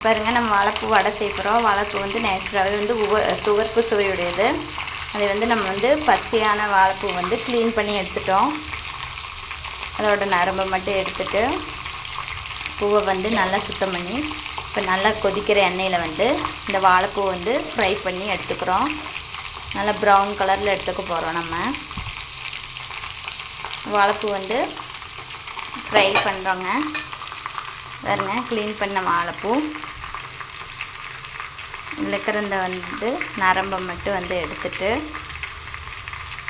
பாருங்கள், நம்ம வாழைப்பூ வடை சேர்க்குறோம். வாழைப்பூ வந்து நேச்சுரலாகவே வந்து துவர்ப்பு சுவையுடையது. அதை வந்து நம்ம வந்து பச்சையான வாழைப்பூ வந்து க்ளீன் பண்ணி எடுத்துட்டோம். அதோட நரம்பை மட்டும் எடுத்துட்டு பூவை வந்து நல்லா சுத்தம் பண்ணி இப்போ நல்லா கொதிக்கிற எண்ணெயில் வந்து இந்த வாழைப்பூ வந்து ஃப்ரை பண்ணி எடுத்துக்கிறோம். நல்லா ப்ரௌன் கலரில் எடுத்துக்க போகிறோம். நம்ம வாழைப்பூ வந்து ஃப்ரை பண்ணுறோங்க. பாருங்க, க்ளீன் பண்ண வாழைப்பூ இருக்கிறத வந்து நரம்பை மட்டும் வந்து எடுத்துட்டு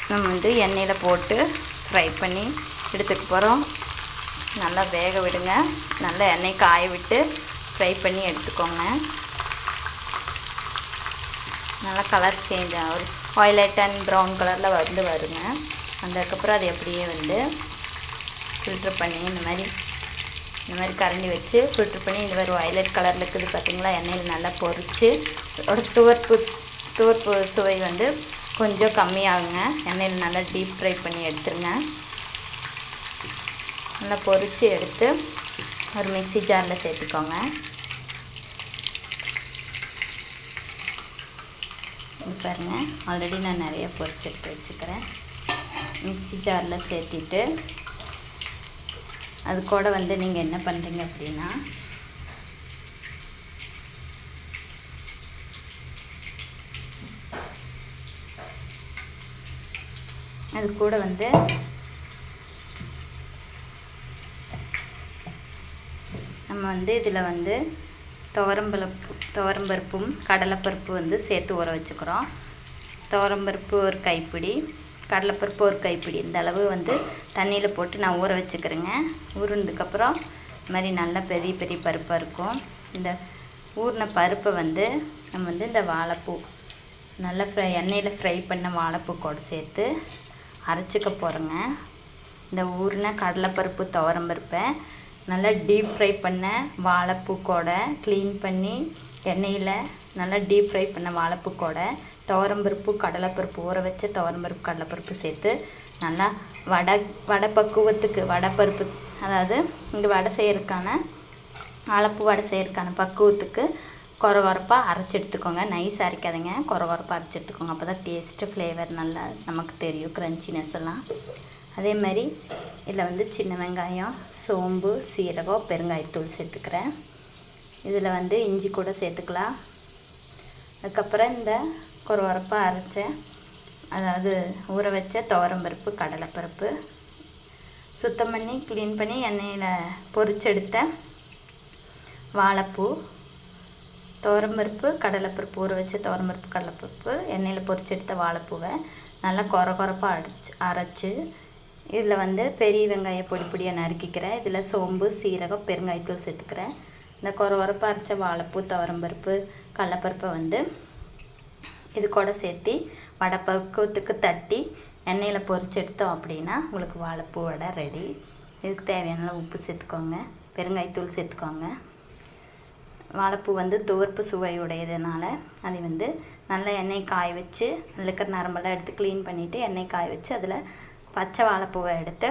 நம்ம வந்து எண்ணெயில் போட்டு ஃப்ரை பண்ணி எடுத்துக்க போகிறோம். நல்லா வேக விடுங்க. நல்லா எண்ணெய் காய விட்டு ஃப்ரை பண்ணி எடுத்துக்கோங்க. நல்லா கலர் சேஞ்ச் ஆகும், வயலட் அண்ட் ப்ரௌன் கலரில் வந்து வருங்க. அதுக்கப்புறம் அதை அப்படியே வந்து ஃபில்ட்ரு பண்ணி இந்த மாதிரி கரண்டி வச்சு ஃபில்ட்ரு பண்ணி இந்த மாதிரி வயலட் கலரில் இருக்குது பார்த்திங்களா. எண்ணெயில் நல்லா பொரித்து ஒரு துவர்ப்பு சுவை வந்து கொஞ்சம் கம்மியாகுங்க. எண்ணெயில் நல்லா டீப் ஃப்ரை பண்ணி எடுத்துருங்க. நல்லா பொரித்து எடுத்து ஒரு மிக்ஸி ஜாரில் சேர்த்துக்கோங்க. இது பாருங்கள், ஆல்ரெடி நான் நிறைய பொரிச்சு எடுத்து வச்சுக்கிறேன். மிக்ஸி ஜாரில் சேர்த்திட்டு அது கூட வந்து நீங்கள் என்ன பண்ணுறீங்க அப்படின்னா, அது கூட வந்து நம்ம வந்து இதில் வந்து துவரம்பருப்பும் கடலைப்பருப்பு வந்து சேர்த்து ஊற வச்சுக்கிறோம். துவரம்பருப்பு ஒரு கைப்பிடி, கடலைப்பருப்பு ஒரு கைப்பிடி, இந்த அளவு வந்து தண்ணியில் போட்டு நான் ஊற வச்சுக்கிறேங்க. ஊறினதுக்கப்புறம் இது மாதிரி நல்லா பெரிய பெரிய பருப்பாக இருக்கும். இந்த ஊறின பருப்பை வந்து நம்ம வந்து இந்த வாழைப்பூ நல்லா எண்ணெயில் ஃப்ரை பண்ண வாழைப்பூ கூட சேர்த்து அரைச்சிக்க போகிறோங்க. இந்த ஊறின கடலைப்பருப்பு துவரம்பருப்பை நல்லா டீப் ஃப்ரை பண்ண வாழைப்பூ கூட க்ளீன் பண்ணி எண்ணெயில் நல்லா டீப் ஃப்ரை பண்ண வாழைப்பூ கூட துவரம்பருப்பு கடலைப்பருப்பு ஊற வச்ச துவரம்பருப்பு கடலைப்பருப்பு சேர்த்து நல்லா வடை பக்குவத்துக்கு வடைப்பருப்பு, அதாவது இங்கே வடை செய்யறதுக்கான வாழைப்பூ வடை செய்யறதுக்கான பக்குவத்துக்கு கொரகொரப்பாக அரைச்சி எடுத்துக்கோங்க. நைஸ் அரைக்காதீங்க, கொரகொரப்பாக அரைச்சி எடுத்துக்கோங்க. அப்போ தான் டேஸ்ட்டு ஃப்ளேவர் நல்லா நமக்கு தெரியும், க்ரன்ச்சினஸ் எல்லாம். அதே மாதிரி இதில் வந்து சின்ன வெங்காயம், சோம்பு, சீரகம், பெருங்காயத்தூள் சேர்த்துக்கிறேன். இதில் வந்து இஞ்சி கூட சேர்த்துக்கலாம். அதுக்கப்புறம் இந்த கொரகொரப்பாக அரைச்ச, அதாவது ஊற வச்ச துவரம்பருப்பு கடலைப்பருப்பு சுத்தம் பண்ணி க்ளீன் பண்ணி எண்ணெயில் பொரிச்செடுத்த வாழைப்பூ, துவரம்பருப்பு கடலைப்பருப்பு ஊற வச்ச துவரம்பருப்பு கடலைப்பருப்பு எண்ணெயில் பொரிச்செடுத்த வாழைப்பூவை நல்லா கொரகொரப்பாக அரைச்சி இதில் வந்து பெரிய வெங்காயம் பொடி பொடியாக நறுக்கிக்கிறேன். இதில் சோம்பு, சீரகம், பெருங்காயத்தூள் சேர்த்துக்கிறேன். இந்த கொரகொரப்பாக அரைச்ச வாழைப்பூ துவரம்பருப்பு கடலைப்பருப்பை வந்து இது கூட சேர்த்து வடை பக்குவத்துக்கு தட்டி எண்ணெயில் பொரிச்சு எடுத்தோம் அப்படின்னா உங்களுக்கு வாழைப்பூ வடை ரெடி. இதுக்கு தேவையான உப்பு சேர்த்துக்கோங்க, பெருங்காயத்தூள் சேர்த்துக்கோங்க. வாழைப்பூ வந்து துவர்ப்பு சுவையுடையதுனால அதை வந்து நல்லா எண்ணெய் காய வச்சு அதில் இருக்கிற நரம்பெல்லாம் எடுத்து க்ளீன் பண்ணிவிட்டு எண்ணெய் காய வச்சு அதில் பச்சை வாழைப்பூவை எடுத்து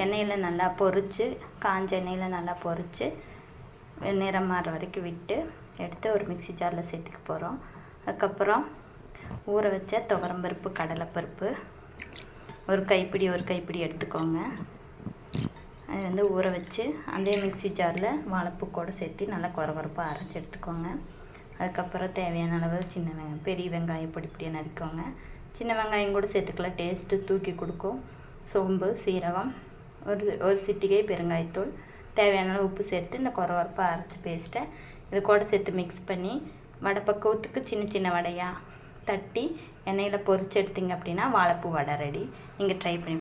எண்ணெயில் நல்லா பொரித்து, காஞ்ச எண்ணெயில் நல்லா பொரித்து நிறம் மாற வரைக்கும் விட்டு எடுத்து ஒரு மிக்ஸி ஜாரில் சேர்த்துக்க போகிறோம். அதுக்கப்புறம் ஊற வச்ச துவரம்பருப்பு கடலைப்பருப்பு ஒரு கைப்பிடி எடுத்துக்கோங்க. அது வந்து ஊற வச்சு அதே மிக்ஸி ஜாரில் வாழைப்பூ கூட சேர்த்து நல்லா கொரகொரப்பாக அரைச்சி எடுத்துக்கோங்க. அதுக்கப்புறம் தேவையான அளவு பெரிய வெங்காயம் பொடி பொடியாக நறுக்கோங்க. சின்ன வெங்காயம் கூட சேர்த்துக்கலாம், டேஸ்ட்டு தூக்கி கொடுக்கும். சோம்பு, சீரகம், ஒரு சிட்டிகை பெருங்காயத்தூள், தேவையான அளவு உப்பு சேர்த்து இந்த கொரகொரப்பாக அரைச்சி பேஸ்ட்டை இது கூட சேர்த்து மிக்ஸ் பண்ணி வடை பக்குவத்துக்கு சின்ன சின்ன வடையாக தட்டி எண்ணெயில் பொரிச்சு எடுத்திங்க அப்படின்னா வாழைப்பூ வடை ரெடி. நீங்கள் ட்ரை பண்ணி